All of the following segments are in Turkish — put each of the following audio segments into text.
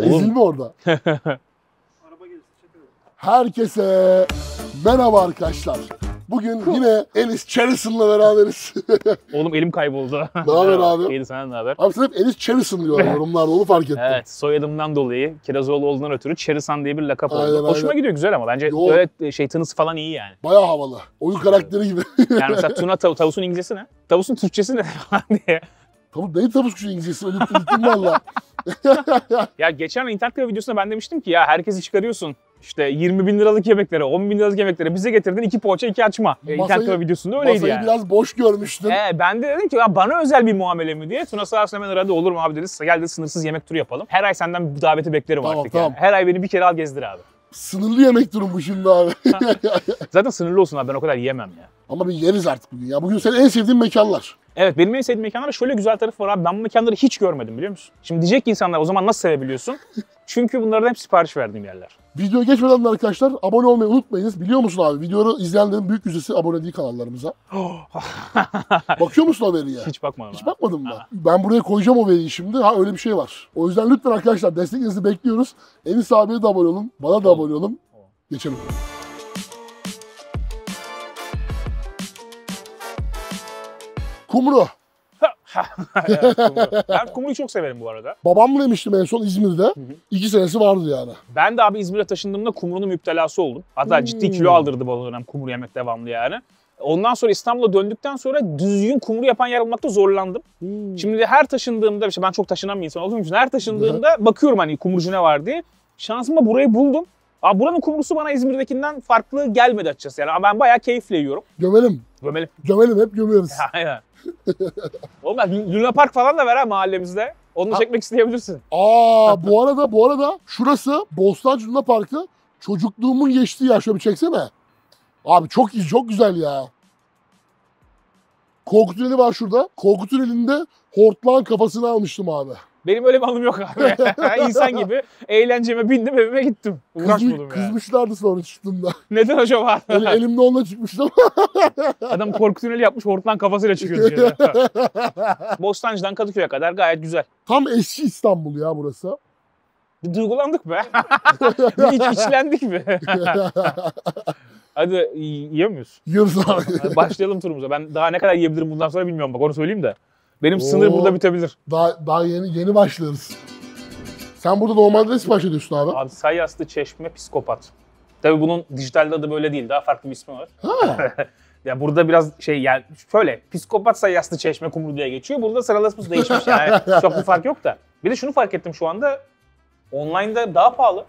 Ezilme orada. Herkese merhaba arkadaşlar. Bugün yine Enis Cherrison'la beraberiz. Oğlum elim kayboldu. Ne haber abi? İyi, senden ne haber? Abi sen hep Enis Cherrison diyorlar yorumlarda, onu fark ettim. Evet, soyadımdan dolayı Kirazoğlu olduğundan ötürü Cherrison diye bir lakap Aynen, oldu. Hoşuma aynen. gidiyor, güzel ama bence Yo. böyle tınısı falan iyi yani. Bayağı havalı. Oyun karakteri gibi. Yani mesela Tuna tavusun İngilizcesi ne? Tavusun Türkçesi ne falan diye. Neyi tavus kuşu İngilizcesi? Unuttum valla. Ya geçen internet kafe videosunda ben demiştim ki ya herkesi çıkarıyorsun. İşte 20 bin liralık yemeklere, 10 bin liralık yemeklere bize getirdin 2 poğaça 2 açma. İnternet kafe videosunda öyleydi masayı yani. biraz boş görmüştüm. Ben de dedim ki ya bana özel bir muamele mi diye. Tuna sağ olsun hemen aradı, olur mu abi dedi. Gel dedi, sınırsız yemek turu yapalım. Her ay senden bu daveti beklerim Tamam, artık tamam. yani. Her ay beni bir kere al gezdir abi. Sınırlı yemek durum bu şimdi abi. Zaten sınırlı olsun abi, ben o kadar yiyemem ya. Ama bir yeriz artık bugün ya. Bugün senin en sevdiğin mekanlar. Evet, benim en sevdiğim mekanlarda şöyle güzel tarafı var abi. Ben bu mekanları hiç görmedim, biliyor musun? Şimdi diyecek ki insanlar, o zaman nasıl sevebiliyorsun? Çünkü bunlardan hep sipariş verdiğim yerler. Videoya geçmeden de arkadaşlar abone olmayı unutmayınız. Biliyor musun abi? Videoyu izleyenlerin büyük yüzdesi abone değil kanallarımıza. Bakıyor musun o veriye? Hiç bakmadım. Hiç bakmadın mı? Ben buraya koyacağım o veriyi şimdi. Öyle bir şey var. O yüzden lütfen arkadaşlar desteklerinizi bekliyoruz. Enis abiye de abone olun. Bana da abone olun. Geçelim. Kumru. Evet, kumru. Ben kumruyu çok severim bu arada. Babam demiştim en son İzmir'de. 2 senesi vardı yani. Ben de abi İzmir'e taşındığımda kumrunun müptelası oldum. Hatta ciddi kilo aldırdı bana o dönem kumru yemek devamlı yani. Ondan sonra İstanbul'a döndükten sonra düzgün kumru yapan yer bulmakta zorlandım. Şimdi her taşındığımda, işte ben çok taşınan bir insan olduğum için her taşındığımda bakıyorum hani kumrucu ne var diye. Şansıma burayı buldum. Abi buranın kumrusu bana İzmir'dekinden farklı gelmedi açıkçası. Yani ben bayağı keyifle yiyorum. Gömelim. Gömelim. Gömelim, hep gömüyoruz. Aynen. Oğlum ben Luna Park falan da var ha mahallemizde. Onu da çekmek isteyebilirsin. Bu arada şurası Bostancı Luna Parkı. Çocukluğumun geçtiği yer. Şöyle bir çeksene. Abi çok iyi, çok güzel ya. Korku tüneli var şurada. Korku tünelinde hortlağın kafasını almıştım abi. Benim öyle bir anım yok abi. İnsan gibi eğlenceme bindim, evime gittim. Uğraşmadım yani. Kızmışlardı sonra çıktığımda. Neden acaba? Elimde onunla çıkmıştım. Adam korku tüneli yapmış, hortlan kafasıyla çıkıyor dışarı. Bostancı'dan Kadıköy'e kadar gayet güzel. Tam eski İstanbul ya burası. Bir duygulandık be. Bir içlendik be. Hadi yiyor muyuz? Yiyoruz abi. Başlayalım turumuza. Ben daha ne kadar yiyebilirim bundan sonra bilmiyorum, bak onu söyleyeyim de. Benim sınır burada bitebilir. Daha yeni başlarız. Sen burada normalde ne sipariş ediyorsun abi? Abi Sayyaslı Çeşme Psikopat. Tabii bunun dijitalde adı böyle değil. Daha farklı bir ismi var. Ya burada biraz yani şöyle psikopat Sayyaslı Çeşme Kumru diye geçiyor. Burada sıralaması değişmiş yani. Çok bir fark yok da. Bir de şunu fark ettim şu anda. Online'da daha pahalı.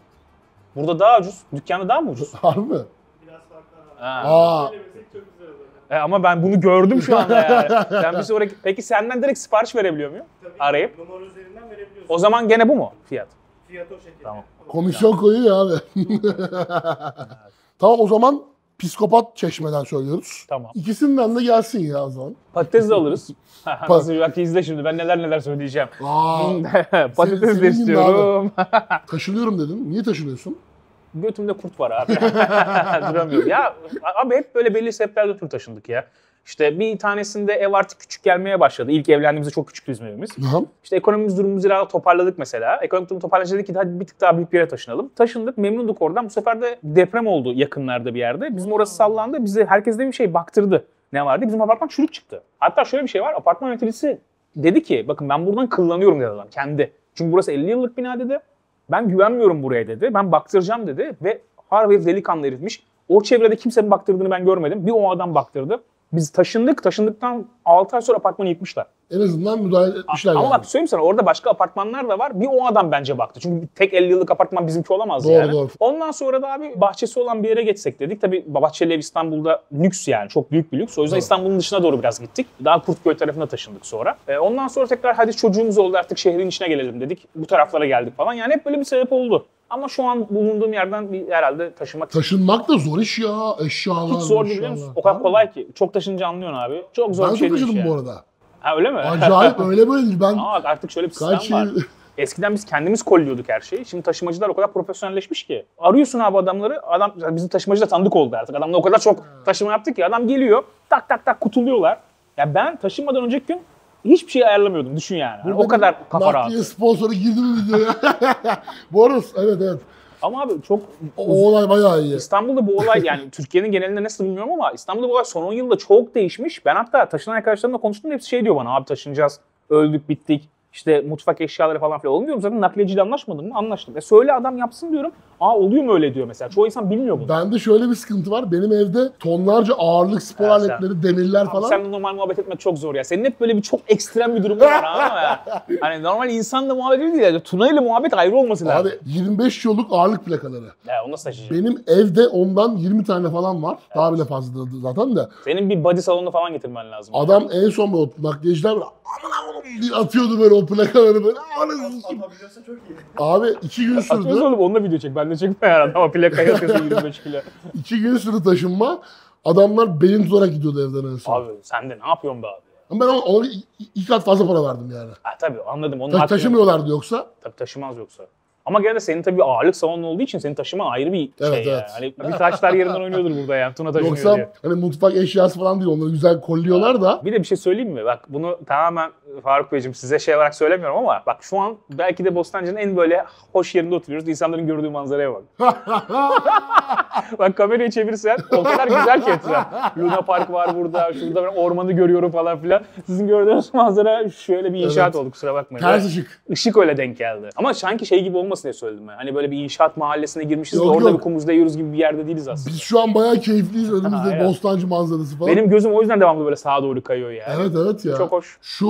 Burada daha ucuz. Dükkanda daha mı ucuz? Harbi mi? Biraz farklı var. Çok güzel olur. Ama ben bunu gördüm şu anda yani. Ben bir sonraki... Peki senden direkt sipariş verebiliyor muyum? Tabii arayıp. numara üzerinden verebiliyorsun. O zaman gene bu mu fiyat? Fiyat o şekilde. Tamam. Komisyon koyuyor abi. Tamam, o zaman psikopat Çeşme'den söylüyoruz. Tamam. İkisinden de gelsin ya o zaman. Patates de alırız. Nasıl, bak izle şimdi ben neler söyleyeceğim. Patates de senin istiyorum. Taşınıyorum dedin. Niye taşınıyorsun? Götümde kurt var abi. Duramıyorum. Ya abi hep böyle belli sebeplerle tur taşındık ya. İşte bir tanesinde ev artık küçük gelmeye başladı. İlk evlendiğimizde çok küçüktü bizim evimiz. İşte ekonomimiz durumumuzu biraz toparladık mesela. Ekonomik durumu toparlayınca dedik ki hadi bir tık daha büyük bir yere taşınalım. Taşındık, memnunduk oradan. Bu sefer de deprem oldu yakınlarda bir yerde. Bizim orası sallandı. Bize herkes de bir şey baktırdı. Ne vardı? Bizim apartman çürük çıktı. Hatta şöyle bir şey var. Apartman yöneticisi dedi ki bakın ben buradan kıllanıyorum dedi adam kendi. Çünkü burası 50 yıllık bina dedi. Ben güvenmiyorum buraya dedi. Ben baktıracağım dedi ve harbi delikanlı herifmiş. O çevrede kimsenin baktırdığını ben görmedim. Bir o adam baktırdı. Biz taşındık. Taşındıktan 6 ay sonra apartmanı yıkmışlar. En azından müdahale etmişler Ama yani. bak söyleyeyim sana, orada başka apartmanlar da var. Bir o adam bence baktı. Çünkü tek 50 yıllık apartman bizimki olamaz yani. Doğru. Ondan sonra da abi bahçesi olan bir yere geçsek dedik. Tabii Bahçeli Ev İstanbul'da lüks yani. Çok büyük bir lüks. O yüzden İstanbul'un dışına doğru biraz gittik. Daha Kurtköy tarafına taşındık sonra. Ondan sonra tekrar hadi çocuğumuz oldu artık şehrin içine gelelim dedik. Bu taraflara geldik falan. Yani hep böyle bir sebep oldu. Ama şu an bulunduğum yerden herhalde Taşınmak da zor iş ya. Eşyalar. hiç zor değil biliyor musun? O kadar kolay ki. Çok taşınca anlıyorsun abi. Çok zor Ben bir şey çok değil taşıdım yani. bu arada. Ha öyle mi? Acayip öyle böyle değil. Ben Ama artık şöyle bir sistem var. Eskiden biz kendimiz kolluyorduk her şeyi. Şimdi taşımacılar o kadar profesyonelleşmiş ki. Arıyorsun abi adamları. Adam bizim taşımacı da tanıdık oldu artık. Adamla o kadar çok taşıma yaptık ki adam geliyor. Tak tak tak kutuluyorlar. Ya ben taşınmadan önceki gün hiçbir şey ayarlamıyordum düşün yani. Hani o kadar kafa rahat. Nakliye sponsoru girdi mi videoya? Bu arada evet. Ama abi çok O olay bayağı iyi. İstanbul'da bu olay yani Türkiye'nin genelinde nasıl bilmiyorum ama İstanbul'da bu olay son 10 yılda çok değişmiş. Ben hatta taşınan arkadaşlarımla konuştum hepsi şey diyor bana abi taşınacağız, öldük bittik. İşte mutfak eşyaları falan filan. Oğlum diyorum zaten nakliyeciyle anlaşmadın mı? Anlaştım. Söyle adam yapsın diyorum. Aa oluyor mu öyle diyor mesela. Çoğu insan bilmiyor bunu. Bende şöyle bir sıkıntı var. Benim evde tonlarca ağırlık spor Ya sen- aletleri, demirler falan. Seninle normal muhabbet etmek çok zor ya. Senin hep böyle bir çok ekstrem bir durumun var ama ya. Hani normal insanla muhabbet değil ya. Tuna ile muhabbet ayrı olması lazım. Abi 25 kiloluk ağırlık plakaları. Ya onu nasıl taşıyacağım? Benim evde ondan 20 tane falan var. Daha bile fazla zaten de. Senin bir body salonu falan getirmen lazım. Adam en son böyle nakliyeciler böyle aman oğlum diye atıyordu böyle o plakaları böyle. Anasını sikeyim. Atabiliyorsa çok iyi. Abi 2 gün Atıyorsun sürdü. oğlum onunla video çek. Ben de çekme yani adama plakayı atıyorsun 25 kilo. 2 gün sürdü taşınma. Adamlar beyin tutarak gidiyordu evden en son. Abi sen de ne yapıyorsun be abi? Ama ben ona 2 kat fazla para verdim yani. Ha tabii anladım. Onun hakkını- Taşımıyorlardı yoksa. Tabii taşımaz yoksa. Ama gene de senin tabii ağırlık salonun olduğu için senin taşıman ayrı bir Evet, şey evet. yani. Hani bir taşlar yerinden oynuyordur burada yani. Tuna taşınıyor Yoksa diye. hani mutfak eşyası falan değil. Onları güzel kolluyorlar da. Bir de bir şey söyleyeyim mi? Bak bunu tamamen Faruk Beyciğim size şey olarak söylemiyorum ama bak şu an belki de Bostancı'nın en böyle hoş yerinde oturuyoruz. İnsanların gördüğü manzaraya bak. Bak kamerayı çevirsen o kadar güzel ki etraf. Luna Park var burada. Şurada ben ormanı görüyorum falan filan. Sizin gördüğünüz manzara şöyle bir inşaat Evet. oldu kusura bakmayın. Ters ışık. Işık öyle denk geldi. Ama sanki şey gibi olmasın diye söyledim ben. Hani böyle bir inşaat mahallesine girmişiz de Yok, orada yok. bir kumuzda yiyoruz gibi bir yerde değiliz aslında. Biz şu an bayağı keyifliyiz. Önümüzde Aynen. Bostancı manzarası falan. Benim gözüm o yüzden devamlı böyle sağa doğru kayıyor yani. Evet ya. Çok hoş. Şu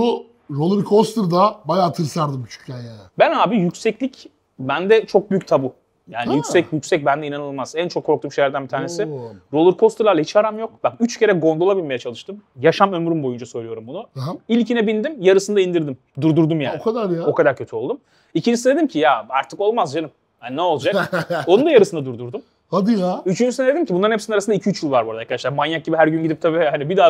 roller coaster'da bayağı tırsardım küçükken ya. Ben abi yükseklik bende çok büyük tabu. Yani Ha. yüksek bende inanılmaz. En çok korktuğum şeylerden bir tanesi. Oo. Roller coaster'larla hiç aram yok. Bak 3 kere gondola binmeye çalıştım. Yaşam ömrüm boyunca söylüyorum bunu. Aha. İlkine bindim, yarısında indirdim. Durdurdum yani. O kadar ya. O kadar kötü oldum. İkincisine dedim ki ya artık olmaz canım. Yani ne olacak? Onu da yarısında durdurdum. Hadi ya. Üçüncüsüne dedim ki bunların hepsinin arasında 2-3 yıl var bu arada arkadaşlar. Manyak gibi her gün gidip tabii hani bir daha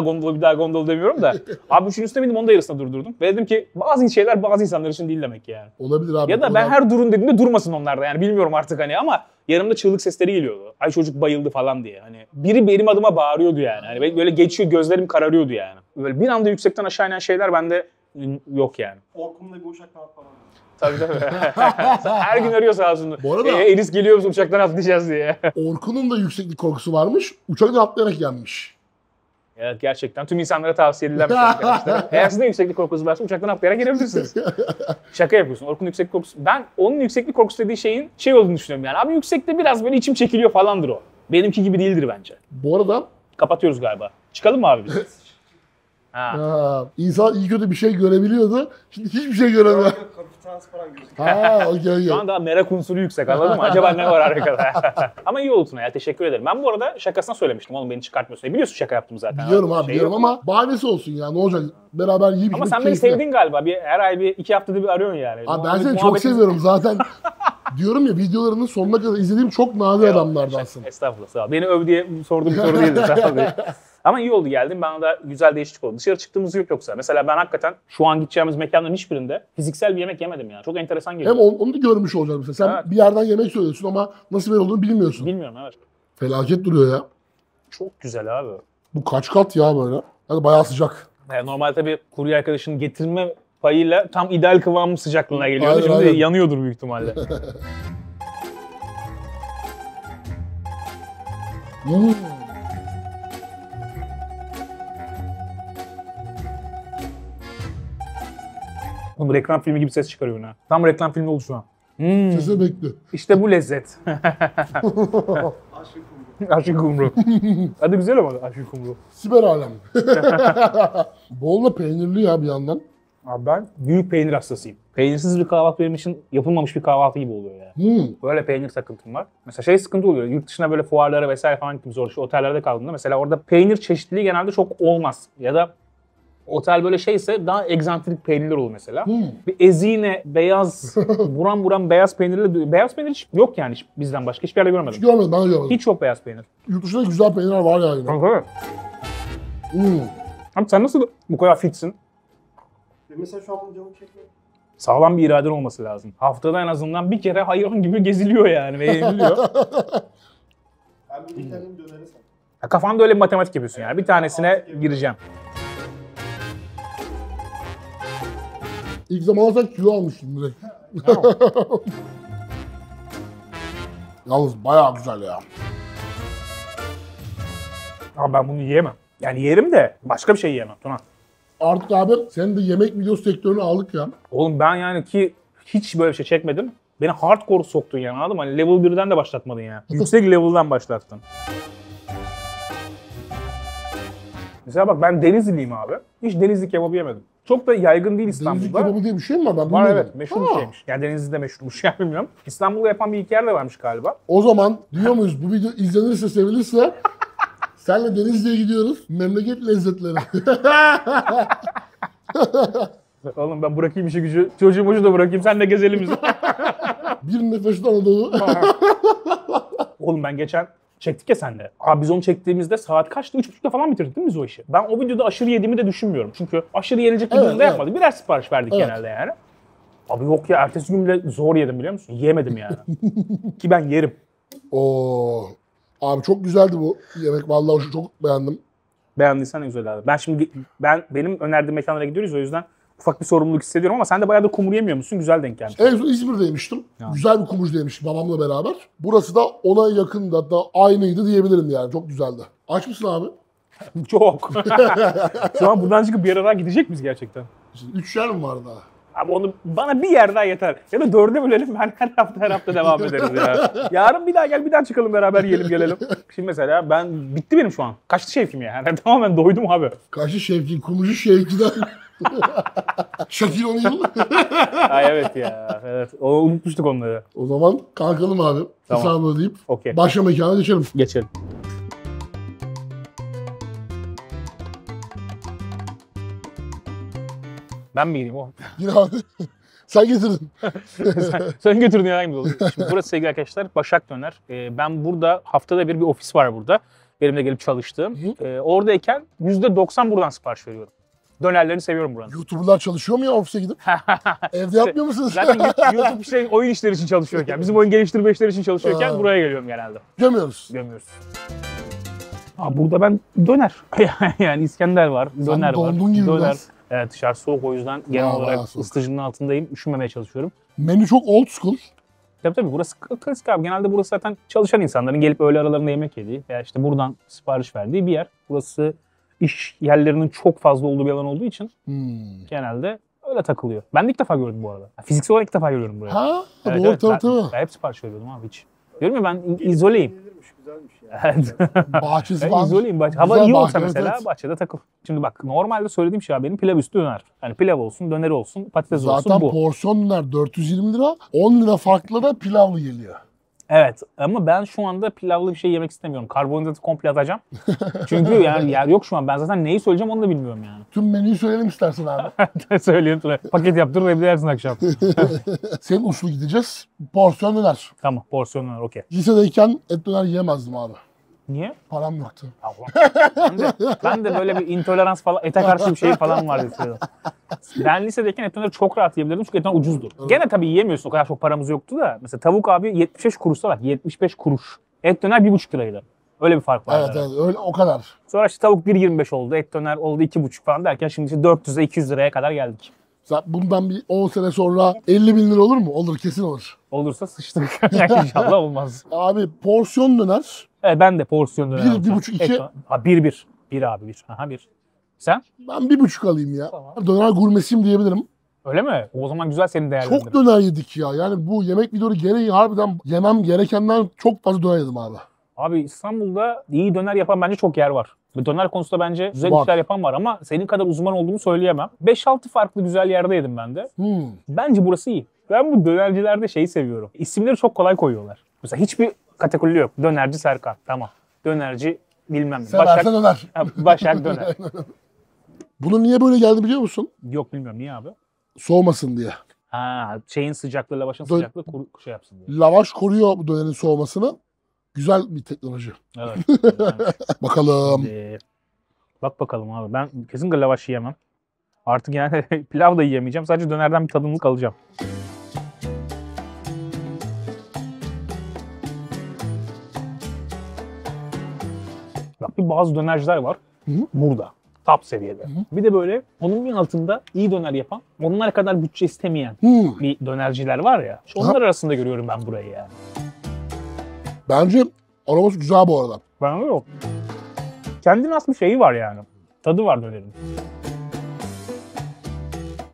gondol demiyorum da. Abi üçüncüsüne bindim onu da yarısına durdurdum. Ve dedim ki bazı şeyler bazı insanlar için değil demek yani. Olabilir abi. Ya da ben her durun dediğimde durmasın onlar da yani bilmiyorum artık hani ama yanımda çığlık sesleri geliyordu. Ay çocuk bayıldı falan diye hani. Biri benim adıma bağırıyordu yani. Hani böyle geçiyor gözlerim kararıyordu yani. Böyle bir anda yüksekten aşağı inen şeyler bende yok yani. Orkun'la bir uçak kanat falan. Tabii. Her gün arıyor sağ olsun. Bu arada- Enis geliyor musun uçaktan atlayacağız diye. Orkun'un da yükseklik korkusu varmış. Uçaktan atlayarak gelmiş. Evet gerçekten tüm insanlara tavsiye edilen bir şey arkadaşlar. Eğer sizde yükseklik korkusu varsa uçaktan atlayarak gelebilirsiniz. Şaka yapıyorsun. Orkun yükseklik korkusu. Ben onun yükseklik korkusu dediği şeyin şey olduğunu düşünüyorum yani. Abi yüksekte biraz böyle içim çekiliyor falandır o. Benimki gibi değildir bence. Bu arada Kapatıyoruz galiba. Çıkalım mı abi biz? insan iyi kötü bir şey görebiliyordu. Şimdi hiçbir şey göremiyor. Yok kapı transparan gözüküyor. Okey. Şu an daha merak unsuru yüksek anladın mı? Acaba ne var arkada? Ama iyi oldu Tuna ya teşekkür ederim. Ben bu arada şakasına söylemiştim oğlum beni çıkartmıyorsun diye. Biliyorsun şaka yaptım zaten. Biliyorum abi Şey biliyorum yok. ama bahanesi olsun ya ne olacak? Beraber yiyip Ama içmek sen beni keyifli. sevdin galiba. Bir, her ay 2 haftada bir arıyorsun yani. Abi ben seni çok seviyorum zaten. Diyorum ya videolarının sonuna kadar izlediğim çok nadir adamlardansın. Estağfurullah sağ ol. Beni öv diye sorduğum bir soru değildi. Sağ ol. Ama iyi oldu geldim. Bana da güzel değişiklik oldu. Dışarı çıktığımız yok yoksa. Mesela ben hakikaten şu an gideceğimiz mekanların hiçbirinde fiziksel bir yemek yemedim ya. Çok enteresan geliyor. Hem onu da görmüş olacaksın mesela. Sen Evet. bir yerden yemek söylüyorsun ama nasıl bir olduğunu bilmiyorsun. Bilmiyorum evet. Felaket duruyor ya. Çok güzel abi. Bu kaç kat ya böyle? Hadi bayağı sıcak. Yani normalde tabii kurye arkadaşının getirme payıyla tam ideal kıvamı sıcaklığına geliyor. Aynen, Şimdi aynen. yanıyordur büyük ihtimalle. Oğlum reklam filmi gibi ses çıkarıyor ha. Tam reklam filmi oldu şu an. Sese bekle. İşte bu lezzet. Aşık kumru. Aşık kumru. Adı güzel ama aşık kumru. Siber alem. Bol da peynirli ya bir yandan. Abi ben büyük peynir hastasıyım. Peynirsiz bir kahvaltı benim için yapılmamış bir kahvaltı gibi oluyor yani. Böyle peynir takıntım var. Mesela şey sıkıntı oluyor. Yurt dışına böyle fuarlara vesaire falan gittim zor. Şu otellerde kaldığımda mesela orada peynir çeşitliliği genelde çok olmaz. Ya da otel böyle şeyse daha egzantrik peynirler olur mesela. Bir ezine, beyaz, buram buram beyaz peynirli. Beyaz peynir hiç yok yani hiç bizden başka. Hiçbir yerde Hiç görmedim. görmedim ben de görmedim. Hiç yok beyaz peynir. Yurt dışında güzel peynirler var ya yine. Kanka. Abi sen nasıl bu kadar fitsin? Ve mesela şu an bunu canım çekmiyor. Sağlam bir iraden olması lazım. Haftada en azından bir kere hayvan gibi geziliyor yani ve yeniliyor. Ben bir de kendim döneri sanırım. Ya kafanda öyle bir matematik yapıyorsun yani. Bir tanesine gireceğim. İlk zamanlar kilo almıştım direkt. Yalnız bayağı güzel ya. Ama ben bunu yiyemem. Yani yerim de başka bir şey yiyemem Tuna. Artık abi senin de yemek video sektörünü aldık ya. Oğlum ben yani ki hiç böyle bir şey çekmedim. Beni hardcore soktun yani, anladın mı? Hani level 1'den de başlatmadın ya. Yüksek level'dan başlattın. Mesela bak ben Denizliliyim abi. Hiç Denizli kebabı yemedim. Çok da yaygın değil İstanbul'da. Denizli kebabı diye bir şey mi var? Ben Var bilmiyorum. evet, meşhur bir şeymiş. Yani Denizli'de meşhurmuş yani, bilmiyorum. İstanbul'da yapan bir iki yer de varmış galiba. O zaman diyor muyuz bu video izlenirse sevilirse senle Denizli'ye gidiyoruz. Memleket lezzetleri. Oğlum ben bırakayım işi gücü. Çocuğumu da bırakayım, sen de gezelim biz. Bir nefeste Anadolu. Oğlum ben geçen çektik ya sende. Abi biz onu çektiğimizde saat kaçtı? 3.30'da falan bitirdik değil mi biz o işi? Ben o videoda aşırı yediğimi de düşünmüyorum. Çünkü aşırı yenecek bir durumda yapmadık. Birer sipariş verdik genelde yani. Abi yok ya, ertesi gün bile zor yedim biliyor musun? Yemedim yani. Ki ben yerim. Oo. Abi çok güzeldi bu yemek. Vallahi çok beğendim. Beğendiysen ne güzel abi. Ben şimdi benim önerdiğim mekanlara gidiyoruz, o yüzden ufak bir sorumluluk hissediyorum ama sen de bayağı da kumru yemiyor musun? Güzel denk gelmiş. En son İzmir'de yemiştim. Güzel bir kumrucu yemiştim babamla beraber. Burası da ona yakındı, hatta aynıydı diyebilirim yani. Çok güzeldi. Aç mısın abi? Çok. Şu an buradan çıkıp bir yere daha gidecek miyiz gerçekten? Şimdi 3 yer mi var daha? Abi onu bana bir yer daha yeter. Ya da 4'e bölelim, ben her hafta devam ederiz ya. Yarın bir daha gel, bir daha çıkalım beraber yiyelim gelelim. Şimdi mesela bitti benim şu an. Kaçtı şevkim ya. Yani tamamen doydum abi. Kaçlı Şevki, kumrucu Şevki'den. Şakir O'Neal. Ay evet ya. Evet. Unutmuştuk onları. O zaman kalkalım abi. Tamam. Hesabı ödeyip Okey. başka mekana geçelim. Geçelim. Ben mi gideyim o? Yine abi. Sen getirdin. Sen götürdün ya, aynı oluyor. Şimdi burası sevgili arkadaşlar Başak Döner. Ben burada haftada bir ofis var burada. Benim de gelip çalıştığım. Oradayken %90 buradan sipariş veriyorum. Dönerlerini seviyorum buranın. YouTuber'lar çalışıyor mu ya ofise gidip? Evde yapmıyor musunuz? Zaten YouTube işte oyun işleri için çalışıyorken, bizim oyun geliştirme işleri için çalışıyorken buraya geliyorum genelde. Gömüyoruz. Gömüyoruz. Burada ben döner. Yani İskender var, döner var. dondun gibi Döner. biraz. Evet, dışarı soğuk, o yüzden genel Vallahi olarak soğuk. ısıtıcının altındayım. Üşümemeye çalışıyorum. Menü çok old school. Tabii burası klasik abi. Genelde burası zaten çalışan insanların gelip öğle aralarında yemek yediği veya işte buradan sipariş verdiği bir yer. Burası iş yerlerinin çok fazla olduğu bir alan olduğu için genelde öyle takılıyor. Ben de ilk defa gördüm bu arada. Fiziksel olarak ilk defa görüyorum burayı. Ha? Evet, Doğru evet. tabii. Ben hep sipariş veriyordum abi hiç. Diyorum ya, ben izoleyim. Yenilirmiş, güzelmiş ya. Evet. Bahçesi Ben var. izoleyim. Hava Güzel iyi olsa bahçe, mesela evet. bahçede takıl. Şimdi bak, normalde söylediğim şey abi benim pilav üstü döner. Yani pilav olsun, döneri olsun, patates Zaten olsun bu. porsiyon döner 420 lira. 10 lira farklı da pilavlı geliyor. Evet ama ben şu anda pilavlı bir şey yemek istemiyorum. Karbonhidratı komple atacağım. Çünkü yani yer yok şu an. Ben zaten neyi söyleyeceğim onu da bilmiyorum yani. Tüm menüyü söyleyelim istersen abi. Söyleyeyim Tuna. Paket yaptır evde yersin akşam. Senin usul gideceğiz. Porsiyon döner. Tamam, porsiyonlar okey. Lisedeyken et döner yiyemezdim abi. Niye? Param yoktu. Ben de böyle bir intolerans falan, ete karşı bir şey falan vardı lisede. Ben lisedeyken et döneri çok rahat yiyebilirdim çünkü et döner ucuzdu. Gene tabii yiyemiyorsun, o kadar çok paramız yoktu da. Mesela tavuk abi 75 kuruşta bak, 75 kuruş. Et döner 1,5 liraydı. Öyle bir fark var. Evet öyle o kadar. Sonra işte tavuk 1,25 oldu, et döner oldu 2,5 falan derken şimdi işte 400'e 200 liraya kadar geldik. Bundan bir 10 sene sonra 50 bin lira olur mu? Olur, kesin olur. Olursa sıçtık. Yani inşallah olmaz. Abi porsiyon döner. Evet, ben de porsiyon döner alacağım. 1,5, 2. Ha 1. 1 abi 1. Aha 1. Sen? Ben 1,5 alayım ya. Tamam. Döner gurmesiyim diyebilirim. Öyle mi? O zaman güzel, senin değerlendirin. Çok döner yedik ya. Yani bu yemek videoları gereği harbiden yemem gerekenden çok fazla döner yedim abi. Abi İstanbul'da iyi döner yapan bence çok yer var. Ve döner konusunda bence güzel Var. işler yapan var ama senin kadar uzman olduğumu söyleyemem. 5-6 farklı güzel yerde yedim ben de. Bence burası iyi. Ben bu dönercilerde şeyi seviyorum. İsimleri çok kolay koyuyorlar. Mesela hiçbir kategori yok. Dönerci Serkan. Tamam. Dönerci bilmem ne. Seversen döner. Başak Döner. Bunun niye böyle geldi biliyor musun? Yok bilmiyorum niye abi? Soğumasın diye. Ha, şeyin sıcaklığı, lavaşın sıcaklığı şey yapsın diye. Lavaş koruyor bu dönerin soğumasını. Güzel bir teknoloji. Evet. Bakalım. Bak bakalım abi. Ben kesinlikle lavaş yiyemem. Artık yani pilav da yiyemeyeceğim. Sadece dönerden bir tadımlık alacağım. Bak, bir bazı dönerciler var burada. Top seviyede. Bir de böyle onun bir altında iyi döner yapan, onlar kadar bütçe istemeyen bir dönerciler var ya. İşte onlar arasında görüyorum ben burayı yani. Bence aroması güzel bu arada. Ben de yok. Kendine has bir şeyi var yani. Tadı var dönerin.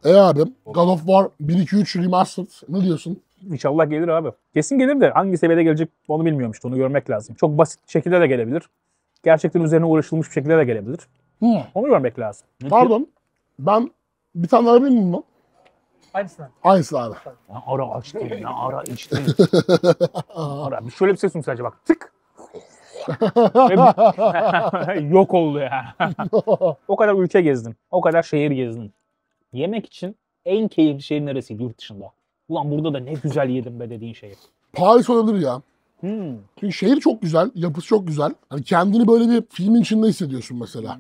Abi God of War 1-2-3 Remastered ne diyorsun? İnşallah gelir abi. Kesin gelir de hangi seviyede gelecek onu bilmiyorum işte. Onu görmek lazım. Çok basit şekilde de gelebilir. Gerçekten üzerine uğraşılmış bir şekilde de gelebilir. Onu görmek lazım. Pardon. Ben bir tane daha alabilir miyim lan? Aynısından. Aynısı abi. Ne ara açtın, ne ara içtin. Ara. Şöyle bir ses duyun sadece bak. Tık. Yok oldu ya. O kadar ülke gezdin. O kadar şehir gezdin. Yemek için en keyifli şehir neresiydi yurt dışında? Ulan burada da ne güzel yedim be dediğin şey. Paris olabilir ya. Çünkü şehir çok güzel, yapısı çok güzel. Hani kendini böyle bir filmin içinde hissediyorsun mesela.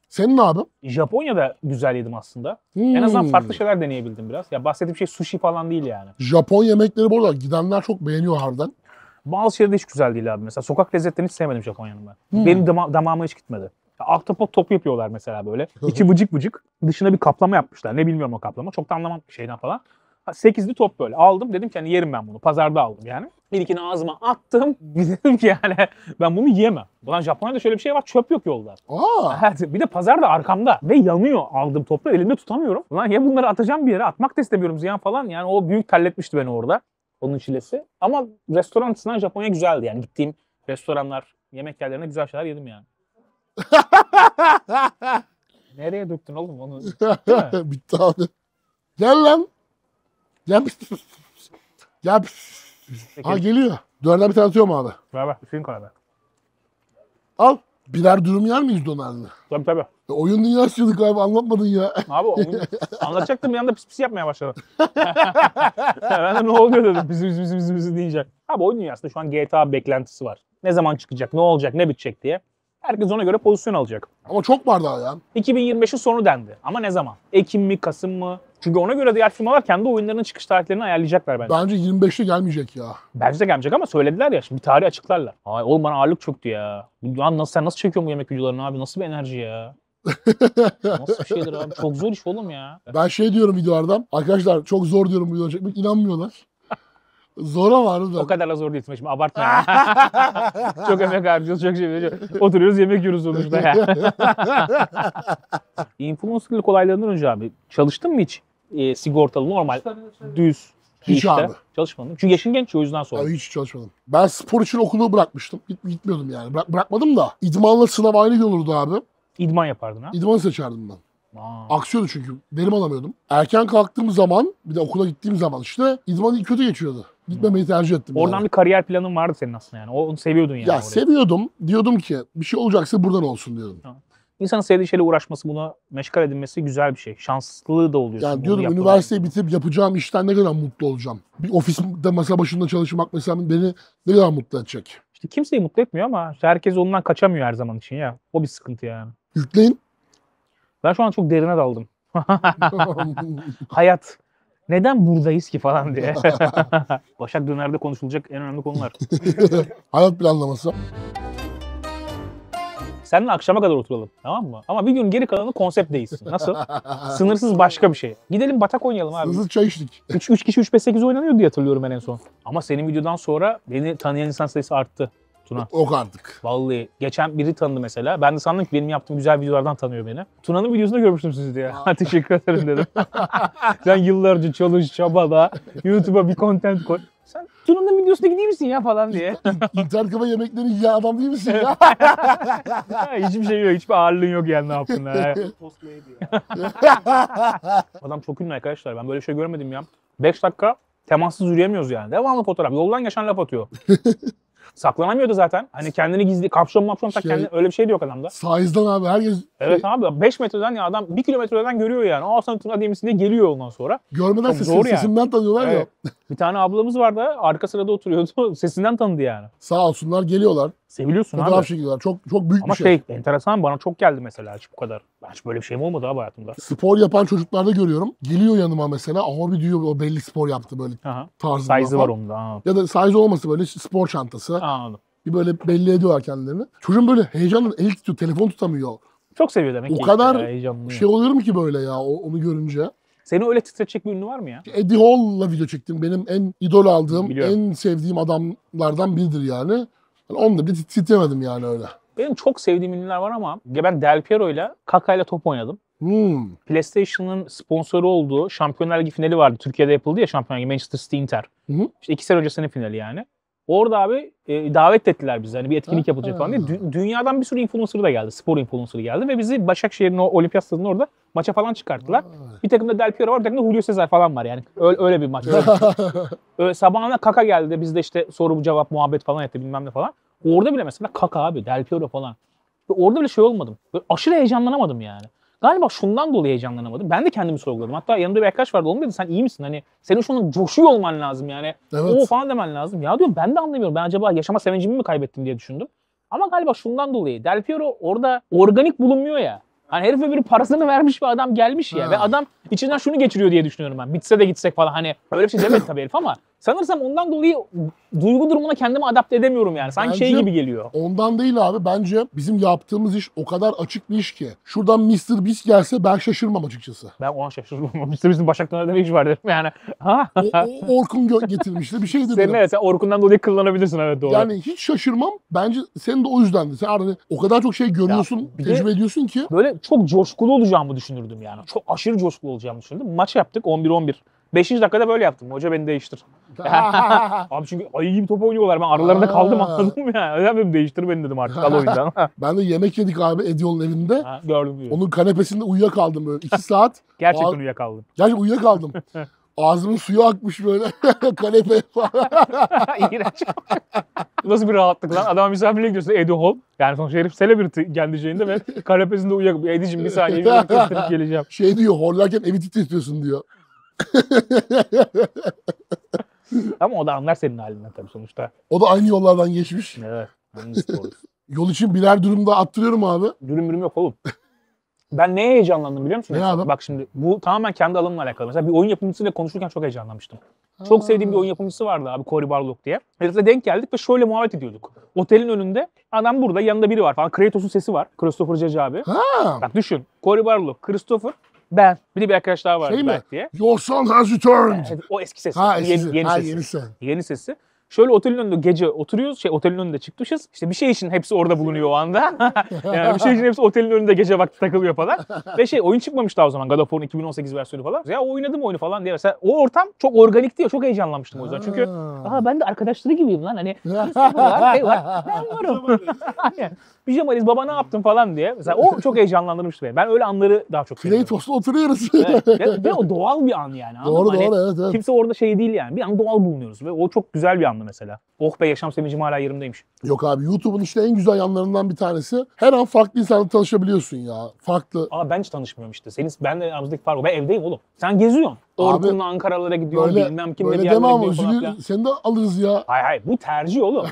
Senin abi? Japonya'da güzel yedim aslında. En azından farklı şeyler deneyebildim biraz. Ya bahsettiğim şey sushi falan değil yani. Japon yemekleri bu arada gidenler çok beğeniyor harbiden. Bazı şeyler de hiç güzel değil abi. Mesela sokak lezzetlerini hiç sevmedim Japonya'nın ben. Benim damağıma hiç gitmedi. Ahtapot topu yapıyorlar mesela böyle. İçi bıcık bıcık. Dışına bir kaplama yapmışlar. Ne bilmiyorum o kaplama. Çok da anlamam bir şeyden falan. 8'li top böyle. Aldım dedim ki hani yerim ben bunu. Pazarda aldım yani. İlkini ağzıma attım. Dedim ki yani ben bunu yiyemem. Ulan Japonya'da şöyle bir şey var. Çöp yok yolda. Evet, bir de pazarda arkamda. Ve yanıyor aldığım toplar. Elimde tutamıyorum. Ulan ya bunları atacağım bir yere. Atmak da istemiyorum ziyan falan. Yani o büyük terletmişti beni orada. Onun çilesi. Ama restoran açısından Japonya güzeldi. Yani gittiğim restoranlar, yemek yerlerine güzel şeyler yedim yani. Nereye döktün oğlum onu? Bitti abi. Gel lan. Gel. Gel. Ha geliyor. Dönerden bir tane atıyorum abi. Ver Hüseyin kadar. Al. Birer dürüm yer miyiz dönerle? Tabii. Oyun dünyasıydık abi anlatmadın ya. Abi onu anlatacaktım bir anda pis pis yapmaya başladı. Ben de ne oluyor dedim bizi deyince. Abi oyun dünyasında şu an GTA beklentisi var. Ne zaman çıkacak, ne olacak, ne bitecek diye. Herkes ona göre pozisyon alacak. Ama çok var daha ya. 2025'in sonu dendi. Ama ne zaman? Ekim mi, Kasım mı? Çünkü ona göre diğer firmalar kendi oyunlarının çıkış tarihlerini ayarlayacaklar bence. Bence 25'te gelmeyecek ya. Bence de gelmeyecek ama söylediler ya. Şimdi bir tarih açıklarlar. Ay oğlum bana ağırlık çöktü ya. Lan sen nasıl çekiyorsun bu yemek videolarını abi? Nasıl bir enerji ya? Nasıl bir şeydir abi? Çok zor iş oğlum ya. Ben şey diyorum videolardan. Arkadaşlar çok zor diyorum video çekmek. İnanmıyorlar. Zor ama harbiden. O kadar da zor değil. Şimdi abartma ya. Çok emek harcıyoruz, çok şey yapıyoruz. Oturuyoruz, yemek yiyoruz sonuçta ya. Influencerlık olaylarından önce abi çalıştın mı hiç? Sigortalı, normal, düz Hiç işte. abi. Çalışmadım. Çünkü yaşın genç o yüzden sonra. Abi hiç çalışmadım. Ben spor için okulu bırakmıştım. Gitmiyordum yani. Bırakmadım da. İdmanla sınav aynı gün olurdu abi. İdman yapardın ha? İdmanı seçerdim ben. Aa. Aksıyordu çünkü. Verim alamıyordum. Erken kalktığım zaman, bir de okula gittiğim zaman işte idman kötü geçiyordu. Gitmemeyi tercih ettim. Oradan yani. bir kariyer planın vardı senin aslında yani. Onu seviyordun yani. Ya orayı. seviyordum. Diyordum ki bir şey olacaksa buradan olsun diyordum. İnsanın sevdiği şeyle uğraşması, buna meşgul edilmesi güzel bir şey. Şanslı da oluyorsun. Yani bunu diyordum yaptığın üniversiteyi zaman. bitirip yapacağım işten ne kadar mutlu olacağım. Bir ofiste masa başında çalışmak mesela beni ne kadar mutlu edecek. İşte kimseyi mutlu etmiyor ama işte herkes ondan kaçamıyor her zaman için ya. O bir sıkıntı yani. Yükleyin. Ben şu an çok derine daldım. Hayat. Neden buradayız ki falan diye. Başak Döner'de konuşulacak en önemli konular. Hayat planlaması. Seninle akşama kadar oturalım, tamam mı? Ama bir gün geri kalanı konsept değilsin. Nasıl? Sınırsız başka bir şey. Gidelim batak oynayalım abi. Hızlı çay içtik. 3 kişi 3-5-8 oynanıyor diye hatırlıyorum ben en son. Ama senin videodan sonra beni tanıyan insan sayısı arttı. Tuna. Ok artık. Vallahi geçen biri tanıdı mesela. Ben de sandım ki benim yaptığım güzel videolardan tanıyor beni. Tuna'nın videosunda görmüştüm sizi diye. Teşekkür ederim dedim. Sen yıllarca çalış çabala YouTube'a bir content koy. Sen Tuna'nın videosuna gideyim misin ya falan diye. İnternet kafe yemekleri yiyen adam değil misin ya? Hiçbir şey yok. Hiçbir ağırlığın yok yani ne yaptın ha. Tost neydi ya? Adam çok ünlü arkadaşlar. Ben böyle şey görmedim ya. 5 dakika temassız yürüyemiyoruz yani. Devamlı fotoğraf. Yoldan geçen laf atıyor. Saklanamıyordu zaten. Hani kendini gizli, kapşon tak kendini, öyle bir şey de yok adamda. Saizden abi herkes Evet abi 5 metreden ya adam 1 kilometreden görüyor yani. Aa sen Tuna değil misin diye geliyor ondan sonra. görmeden Çok zor yani. sesimden tanıyorlar ya. Evet. Bir tane ablamız vardı arka sırada oturuyordu. Sesinden tanıdı yani. Sağ olsunlar geliyorlar. Seviliyorsun Fotoğraf abi. çekiyorlar. Çok büyük Ama bir şey. enteresan bana çok geldi mesela hiç bu kadar. Ben hiç böyle bir şeyim olmadı abi hayatımda. Spor yapan çocuklarda görüyorum. Geliyor yanıma mesela. Abi diyor o belli spor yaptı böyle Aha. tarzında. Size'ı falan. var onun da. Ha. Ya da size olması böyle spor çantası. Anladım. Bir böyle belli ediyorlar kendilerini. Çocuğun böyle heyecanla el tutuyor. Telefon tutamıyor. Çok seviyor demek O ki. kadar Ya, heyecanlı. şey oluyorum ki böyle ya onu görünce. Seni öyle titretecek bir ünlü var mı ya? Eddie Hall'la video çektim. Benim en idol aldığım, Biliyorum. en sevdiğim adamlardan biridir yani. Yani onu da bir titremedim yani öyle. Benim çok sevdiğim ünlüler var ama ben Del Piero'yla Kaka'yla top oynadım. PlayStation'ın sponsoru olduğu Şampiyonlar Ligi finali vardı. Türkiye'de yapıldı ya Şampiyonlar Ligi, Manchester City Inter. Hı. İşte 2 sene öncesinin finali yani. Orada abi davet ettiler bizi. Hani bir etkinlik yapılacak falan diye. Dünyadan bir sürü influencer da geldi. Spor influencer'ı geldi ve bizi Başakşehir'in o olimpiyat stadında orada maça falan çıkarttılar. Bir takımda Del Piero var, bir takımda Julio Cesar falan var yani. Öyle bir maç. Öyle sabahına Kaka geldi. Biz de işte soru cevap muhabbet falan etti bilmem ne falan. Orada bile mesela Kaka abi, Del Piero falan. Ve orada bile şey olmadım. Böyle aşırı heyecanlanamadım yani. Galiba şundan dolayı heyecanlanamadım. Ben de kendimi sorguladım. Hatta yanımda bir arkadaş vardı. Onun dedi sen iyi misin? Hani senin şu an coşuyor olman lazım yani. Evet. O falan demen lazım. Ya diyorum ben de anlamıyorum. Ben acaba yaşama sevincimi mi kaybettim diye düşündüm. Ama galiba şundan dolayı. Del Piero orada organik bulunmuyor ya. Hani herif öbürü parasını vermiş bir adam gelmiş ya. Ve adam içinden şunu geçiriyor diye düşünüyorum ben. Bitse de gitsek falan. Hani öyle bir şey demedi tabii herif ama sanırsam ondan dolayı duygu durumuna kendimi adapte edemiyorum yani. Sanki Bence şey gibi geliyor. Ondan değil abi. Bence bizim yaptığımız iş o kadar açık bir iş ki. Şuradan Mr. Beast gelse ben şaşırmam açıkçası. Ben ona şaşırdım. Mr. Beast'in Başaklar'da ne iş var dedim yani. Ha? O Orkun getirmişti. Bir şey Senin dedim. evet, sen Orkun'dan dolayı kullanabilirsin evet doğru. Yani hiç şaşırmam. Bence senin de o yüzdendi. Sen hani o kadar çok şey görüyorsun, bir de- tecrübe ediyorsun ki. Böyle çok coşkulu olacağımı düşünürdüm yani. Çok aşırı coşkulu olacağımı düşünürdüm. Maç yaptık 11-11. 5. dakikada böyle yaptım. Hoca beni değiştir. Abi çünkü ayı gibi top oynuyorlar. Ben aralarında kaldım anladın mı ya? Öyle dedim değiştir beni dedim artık al oyundan. Ben de yemek yedik abi Ediol'un evinde. Ha, gördüm diyor. Onun kanepesinde uyuyakaldım böyle 2 saat. Gerçekten Aa- uyuyakaldım. Gerçekten uyuyakaldım. Ağzımın suyu akmış böyle kanepe falan. İğrenç. Nasıl bir rahatlık lan? Adama misafirliğe gidiyorsun Eddie Hall. Yani sonuçta herif celebrity geldiğinde ve kanepesinde uyuyakaldım. Eddie'cim bir saniye bir gösterip geleceğim. Şey diyor horlarken evi titretiyorsun diyor. Ama o da anlar senin halinden tabii sonuçta. O da aynı yollardan geçmiş. Evet. Hangisi doğru? Yol için birer dürümde attırıyorum abi. Dürüm yok oğlum. Ben neye heyecanlandım biliyor musun? Ne abi? Bak şimdi bu tamamen kendi alanımla alakalı. Mesela bir oyun yapımcısıyla konuşurken çok heyecanlanmıştım. Çok sevdiğim bir oyun yapımcısı vardı abi Cory Barlog diye. Herifle denk geldik ve şöyle muhabbet ediyorduk. Otelin önünde adam burada yanında biri var falan. Kratos'un sesi var. Christopher Judge abi. Ha. Bak düşün. Cory Barlog, Christopher, ben. Bir de bir arkadaş daha vardı Şey mi? Berk diye. Your son has returned. Evet, o eski sesi. Ha Yeni eskisi. Ha sesi. yenisi. Yeni sesi. Şöyle otelin önünde gece oturuyoruz. Otelin önünde çıkmışız. İşte bir şey için hepsi orada bulunuyor o anda. Yani bir şey için hepsi otelin önünde gece vakti takılıyor falan. Ve oyun çıkmamış daha o zaman. God of War'un 2018 versiyonu falan. Ya oynadım oyunu falan diye. Mesela o ortam çok organikti ya. Çok heyecanlanmıştım o yüzden. Çünkü ben de arkadaşları gibiyim lan. Hani var, şey var. Ben varım. Aynen. Pijamaliz baba ne yaptın falan diye. Mesela o çok heyecanlandırmıştı beni. Ben öyle anları daha çok seviyorum. Kratos'la oturuyoruz. Evet. Ve o doğal bir an yani. anladın Doğru mı? Hani doğru evet evet. kimse orada şey değil yani. Bir an doğal bulunuyoruz ve o çok güzel bir andı mesela. Oh be yaşam sevincim hala yerimdeymiş. Yok abi YouTube'un işte en güzel yanlarından bir tanesi. Her an farklı insanla tanışabiliyorsun ya. Farklı. Ama ben hiç tanışmıyorum işte. Benle aramızdaki fark o. Ben evdeyim oğlum. Sen geziyorsun. Orkun'la Ankaralara gidiyorsun. Bilmem kimle bir Böyle yerlere deme ama gidiyorsun falan filan. seni de alırız ya. Hayır bu tercih oğlum.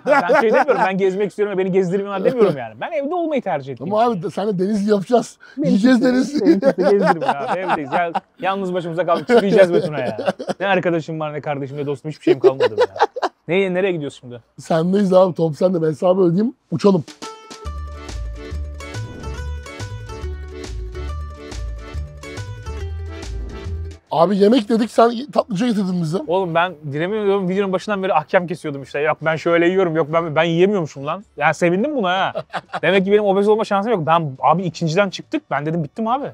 Ben şey demiyorum. Ben gezmek istiyorum ve beni gezdirmiyorlar demiyorum yani. Ben evde olmayı tercih ettim. Ama abi sen de deniz yapacağız. Yiyeceğiz deniz. Seni kimse gezdirmiyor abi. Evdeyiz. Yalnız başımıza kaldık. Çıkacağız Betun'a ya. Ne arkadaşım var ne kardeşim ne dostum hiçbir şeyim kalmadı ya. Nereye gidiyorsun şimdi? Sendeyiz abi top sen de ben hesabı ödeyeyim. Uçalım. Abi yemek dedik sen tatlıca getirdin bize. Oğlum ben diremiyorum videonun başından beri ahkam kesiyordum işte. Yok ben şöyle yiyorum, yok ben yiyemiyormuşum lan. Yani sevindim buna ha. Demek ki benim obez olma şansım yok. Ben abi ikinciden çıktık. Ben dedim bittim abi.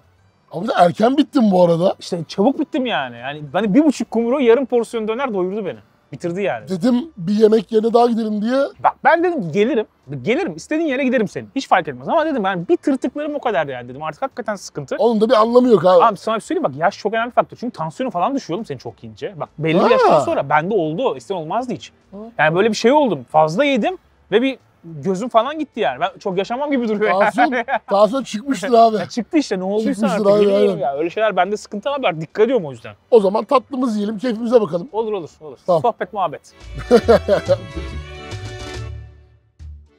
Abi de erken bittin bu arada. İşte çabuk bittim yani. Yani beni 1,5 kumru yarım porsiyon döner doyurdu beni. Bitirdi yani. Dedim bir yemek yerine daha gidelim diye. Bak ben dedim ki gelirim. Gelirim. İstediğin yere giderim senin. Hiç fark etmez. Ama dedim ben bir tırtıklarım o kadar yani dedim. Artık hakikaten sıkıntı. Onun da bir anlamı yok abi. Abi sana bir söyleyeyim bak yaş çok önemli bir faktör. Çünkü tansiyonu falan düşüyor oğlum seni çok yiyince. Bak belli bir yaştan sonra bende oldu o. İsten olmazdı hiç. Yani böyle bir şey oldum. Fazla yedim ve bir gözüm falan gitti yani. Ben çok yaşamam gibi duruyor. Tansiyon çıkmıştır abi. Ya çıktı işte ne olduysa Çıkmıştır, artık. aynen, Bilmiyorum aynen. ya. Öyle şeyler bende sıkıntı abi artık dikkat ediyorum o yüzden. O zaman tatlımızı yiyelim, keyfimize bakalım. Olur. Tamam. Sohbet muhabbet.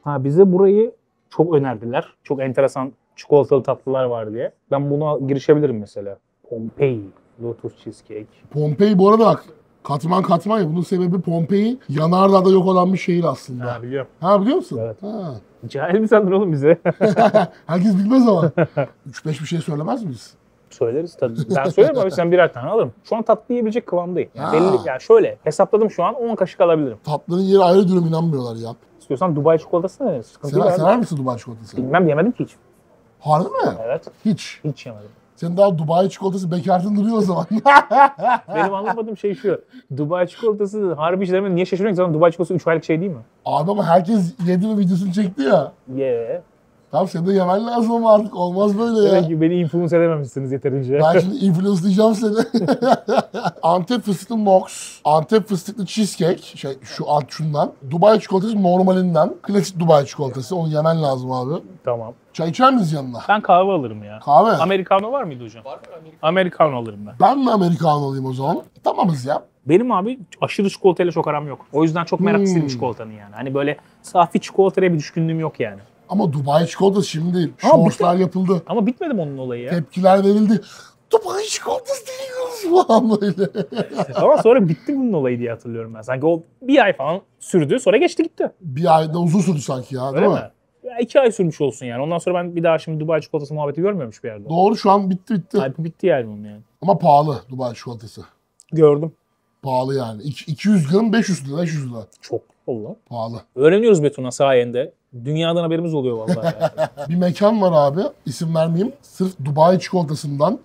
Ha bize burayı çok önerdiler. Çok enteresan çikolatalı tatlılar var diye. Ben buna girişebilirim mesela. Pompei, Lotus Cheesecake. Pompei bu arada bak. Katman katman ya. Bunun sebebi Pompei yanardağda yok olan bir şehir aslında. Ha biliyorum. Ha biliyor musun? Evet. Ha. Cahil mi sandın oğlum bize? Herkes bilmez ama. 3-5 bir şey söylemez miyiz? Söyleriz tabii. Ben söylerim abi sen birer tane alırım. Şu an tatlı yiyebilecek kıvamdayım. Yani Ha. belli, yani şöyle hesapladım şu an 10 kaşık alabilirim. Tatlının yeri ayrı diyorum, inanmıyorlar ya. İstiyorsan Dubai çikolatası ne? Sıkıntı yok. Sever misin Dubai çikolatası? Bilmem yemedim ki hiç. Harbi mi? Evet. Hiç. Hiç yemedim. Senin daha Dubai çikolatası bekartın duruyor o zaman. Benim anlamadığım şey şu. Dubai çikolatası harbi işlerime niye şaşırıyorsun? Zaten Dubai çikolatası 3 aylık şey değil mi? Abi ama herkes yedi ve videosunu çekti ya. Yeah. Tamam senin de yemen lazım ama artık olmaz böyle ya. Demek ki beni influence edememişsiniz yeterince. Ben şimdi influence'layacağım seni. Antep fıstıklı Mox, Antep fıstıklı cheesecake, şundan. Dubai çikolatası normalinden. Klasik Dubai çikolatası, onu yemen lazım abi. Tamam. Çay içer miyiz yanına? Ben kahve alırım ya. Kahve. Americano var mıydı hocam? Var. Americano alırım ben. Ben mi Americano alayım o zaman? Tamamız ya. Benim abi aşırı çikolatayla çok aram yok. O yüzden çok merak istedim çikolatanın yani. Hani böyle safi çikolataya bir düşkünlüğüm yok yani. Ama Dubai çikolatası şimdi değil. Ama Shortslar yapıldı. Ama bitmedi mi onun olayı ya? Tepkiler verildi. Dubai çikolatası diyoruz falan böyle. Ama sonra bitti bunun olayı diye hatırlıyorum ben. Sanki o bir ay falan sürdü sonra geçti gitti. Bir ayda uzun sürdü sanki ya, Öyle değil mi? mi? Ya 2 ay sürmüş olsun yani. Ondan sonra ben bir daha şimdi Dubai çikolatası muhabbeti görmüyormuş bir yerde. Doğru, şu an bitti. Ay bu bitti yani onun yani. Ama pahalı Dubai çikolatası. Gördüm. Pahalı yani. 200 gram 500 lira, 500 lira. Çok Allah. Pahalı. Öğreniyoruz Betuna sayende. Dünyadan haberimiz oluyor vallahi. Yani. Bir mekan var abi, isim vermeyeyim. Sırf Dubai çikolatasından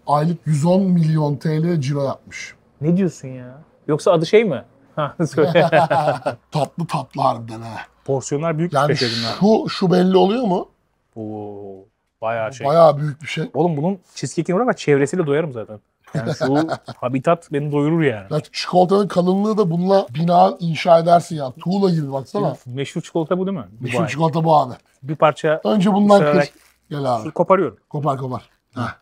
aylık 110 milyon TL ciro yapmış. Ne diyorsun ya? Yoksa adı şey mi? Ha söyle. Tatlı harbiden ha. Porsiyonlar büyük Yani yani şu belli oluyor mu? Oo, bayağı şey. Bayağı büyük bir şey. Oğlum bunun cheesecake'ini bırak çevresiyle doyarım zaten. Yani şu habitat beni doyurur yani. Ya çikolatanın kalınlığı da bununla bina inşa edersin ya. Tuğla gibi baksana. Meşhur çikolata bu değil mi? Meşhur Dubai. çikolata bu abi. Bir parça Önce bundan Isırarak- kır. Gel abi. koparıyorum. Kopar. Ha.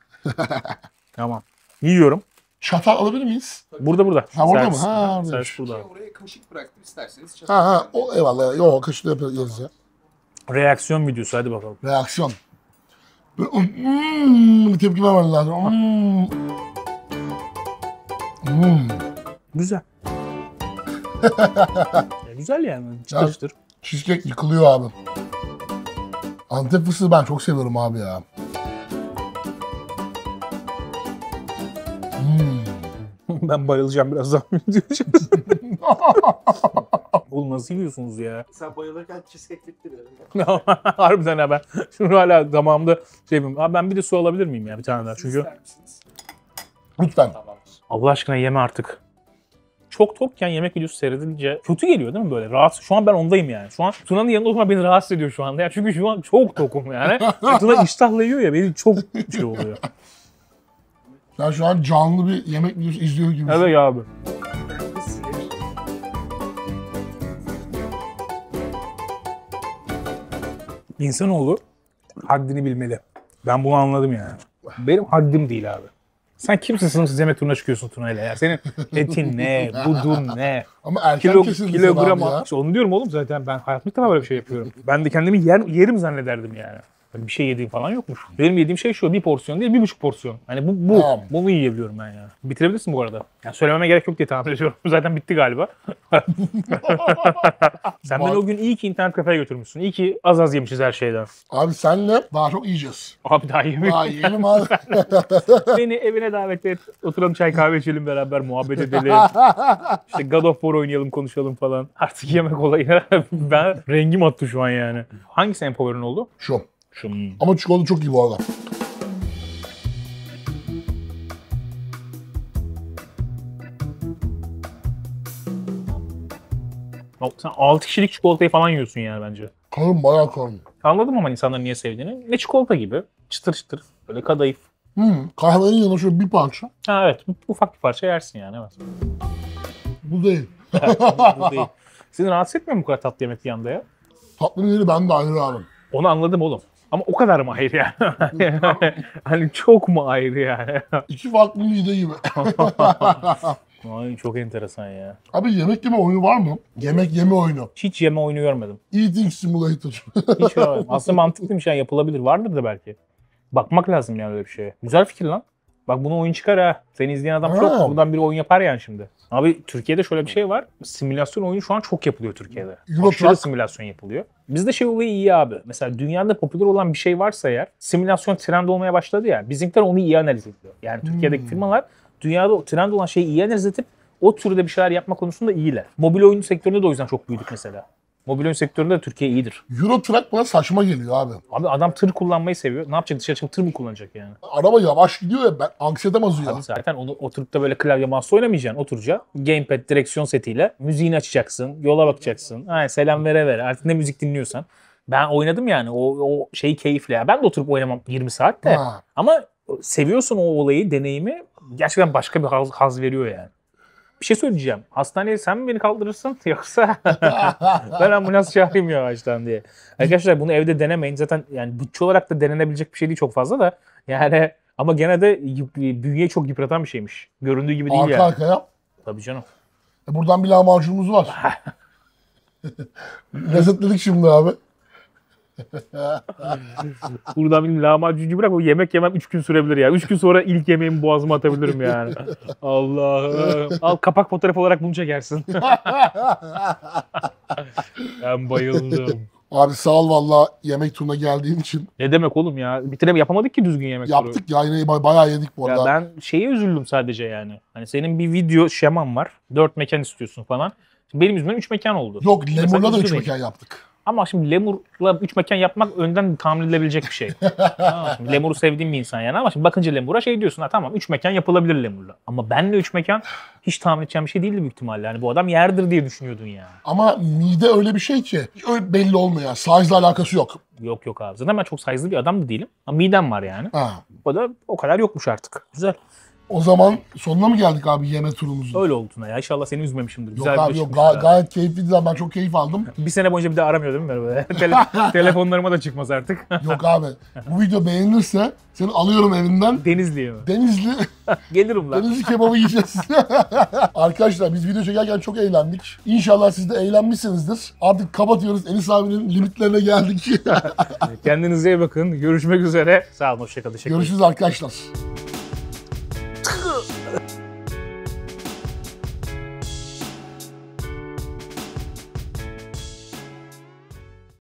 Tamam. Yiyorum. Çatal alabilir miyiz? Burada. Ha, orada Servis. mı? Ha, Servis oradaymış. burada. Oraya kaşık bıraktım isterseniz. Ha. O eyvallah. Yok, kaşıkla yaparız ya. Reaksiyon videosu hadi bakalım. Reaksiyon. Böyle, bir tepki vermen lazım. Güzel. Ya güzel yani. Ya- Çıtır. Cheesecake yıkılıyor abi. Antep fıstığı ben çok seviyorum abi ya. Ben bayılacağım birazdan. Oğlum nasıl yiyorsunuz ya? Sen bayılırken cheesecake bitti bile. Harbiden ha ben. Şunu hala damağımda şey yapayım. Abi ben bir de su alabilir miyim ya bir tane daha? Çünkü İster misiniz? Lütfen. Tamamdır. Allah aşkına yeme artık. Çok tokken yemek videosu seyredilince kötü geliyor değil mi böyle? Rahatsız. Şu an ben ondayım yani. Şu an Tuna'nın yanında oturmak beni rahatsız ediyor şu anda. Ya çünkü şu an çok tokum yani. Tuna iştahla yiyor ya beni çok şey oluyor. Sen şu an canlı bir yemek videosu izliyor gibisin. Evet ya abi. İnsanoğlu haddini bilmeli. Ben bunu anladım yani. Benim haddim değil abi. Sen kimsin sınırsız yemek turuna çıkıyorsun Tuna'yla ya? Senin etin ne, budun ne? Ama erken kesildi Kilogram abi ya. işte onu diyorum oğlum zaten ben hayatımda ilk defa böyle bir şey yapıyorum. Ben de kendimi yerim zannederdim yani. Böyle bir şey yediğim falan yokmuş. Benim yediğim şey şu, bir porsiyon değil 1,5 porsiyon. Hani bu Tamam. bunu yiyebiliyorum ben ya. Bitirebilirsin bu arada. Yani söylememe gerek yok diye tahmin ediyorum. Zaten bitti galiba. Sen beni o gün iyi ki internet kafeye götürmüşsün. İyi ki az yemişiz her şeyden. Abi senle daha çok yiyeceğiz. Abi daha yemek. Daha yiyelim abi. Beni evine davet et. Oturalım çay kahve içelim beraber muhabbet edelim. İşte God of War oynayalım konuşalım falan. Artık yemek olayı. Ben rengim attı şu an yani. Hangisi en favorin oldu? Şu. Şu. Ama çikolata çok iyi bu arada. Sen 6 kişilik çikolatayı falan yiyorsun yani bence. Kalın, bayağı kalın. Anladım ama insanların niye sevdiğini. Ne çikolata gibi. Çıtır çıtır. Böyle kadayıf. Kahvenin yanına şöyle bir parça. Ha evet. Ufak bir parça yersin yani evet. Bu değil. Bu değil. Seni rahatsız etmiyor mu bu kadar tatlı yemek bir yanda ya? Tatlının yeri bende ayrı abi. Onu anladım oğlum. Ama o kadar mı ayrı yani? Hani çok mu ayrı yani? İki farklı mide gibi. Ay çok enteresan ya. Abi yemek yeme oyunu var mı? Yemek yeme oyunu. Hiç yeme oyunu görmedim. Eating Simulator. Hiç görmedim. Aslında mantıklıymış yani yapılabilir. Vardır da belki. Bakmak lazım yani öyle bir şeye. Güzel fikir lan. Bak bunu oyun çıkar ha. Seni izleyen adam çok. Ha. Buradan bir oyun yapar yani şimdi. Abi Türkiye'de şöyle bir şey var. Simülasyon oyunu şu an çok yapılıyor Türkiye'de. Euro Aşırı Truck. simülasyon yapılıyor. Bizde şey olayı iyi abi. Mesela dünyada popüler olan bir şey varsa eğer simülasyon trend olmaya başladı ya. Bizimkiler onu iyi analiz ediyor. Yani Türkiye'deki firmalar dünyada o trend olan şeyi iyi analiz edip o türde bir şeyler yapma konusunda iyiler. Mobil oyun sektöründe de o yüzden çok büyüdük mesela. Mobil oyun sektöründe de Türkiye iyidir. Euro Truck bana saçma geliyor abi. Abi adam tır kullanmayı seviyor. Ne yapacak? Dışarı çıkıp tır mı kullanacak yani? Araba yavaş gidiyor ya, ben anksiyetem azıyor. Abi zaten onu oturup da böyle klavye mouse oynamayacaksın. Oturacaksın. Gamepad direksiyon setiyle müziğini açacaksın. Yola bakacaksın. Ha, selam vere vere. Artık ne müzik dinliyorsan. Ben oynadım yani. O şeyi keyifle ya. Ben de oturup oynamam 20 saat de. Ha. Ama seviyorsun o olayı, deneyimi. Gerçekten başka bir haz veriyor yani. Bir şey söyleyeceğim. Hastaneye sen mi beni kaldırırsın yoksa ben ambulans çağırayım yavaştan diye. Arkadaşlar bunu evde denemeyin. Zaten yani bütçe olarak da denenebilecek bir şey değil çok fazla da. Yani ama gene de bünyeyi çok yıpratan bir şeymiş. Göründüğü gibi değil Arka yani. arkaya. Tabii canım. Buradan bir lahmacunumuz var. Lezzetledik şimdi abi. Buradan benim lahmacuncu bırak, o yemek yemem 3 gün sürebilir ya. 3 gün sonra ilk yemeğimi boğazıma atabilirim yani. Allah'ım. Al kapak fotoğraf olarak bunu çekersin. Ben bayıldım. Abi sağ ol valla yemek turuna geldiğin için. Ne demek oğlum ya? Yapamadık ki düzgün yemek turu. Yaptık ya, yine bayağı yedik bu Ya arada. ben şeye üzüldüm sadece yani. Hani senin bir video şeman var. 4 mekan istiyorsun falan. Şimdi benim yüzümden 3 mekan oldu. Yok, Mesela Lemur'la da 3 üzüldüm. mekan yaptık. Ama şimdi Lemur'la 3 mekan yapmak önden tahmin edilebilecek bir şey. Tamam, şimdi Lemur'u sevdiğim bir insan yani, ama şimdi bakınca Lemur'a şey diyorsun, ha tamam 3 mekan yapılabilir Lemur'la. Ama benle 3 mekan hiç tahmin edeceğim bir şey değildi büyük ihtimalle. Yani bu adam yerdir diye düşünüyordun yani. Ama mide öyle bir şey ki öyle belli olmuyor. Size'la alakası yok. Yok abi. Zaten ben çok size'lı bir adam da değilim. Ama midem var yani. Ha. O da o kadar yokmuş artık. Güzel. O zaman sonuna mı geldik abi yeme turumuzun? Öyle oldu Tuna ya. İnşallah seni üzmemişimdir. Yok Güzel abi bir yok, geçmiş ya. gayet keyifliydi, ben çok keyif aldım. Bir sene boyunca bir de aramıyor değil mi böyle? Telefonlarıma da çıkmaz artık. Yok abi, bu video beğenirse seni alıyorum evinden. Denizli'ye mi? Denizli, Gelirim lan. Denizli kebabı yiyeceğiz. Arkadaşlar biz video çekerken çok eğlendik. İnşallah siz de eğlenmişsinizdir. Artık kapatıyoruz. Enis abinin limitlerine geldik. Kendinize iyi bakın. Görüşmek üzere. Sağ olun. Hoşçakalın. Teşekkür ederim. Görüşürüz arkadaşlar.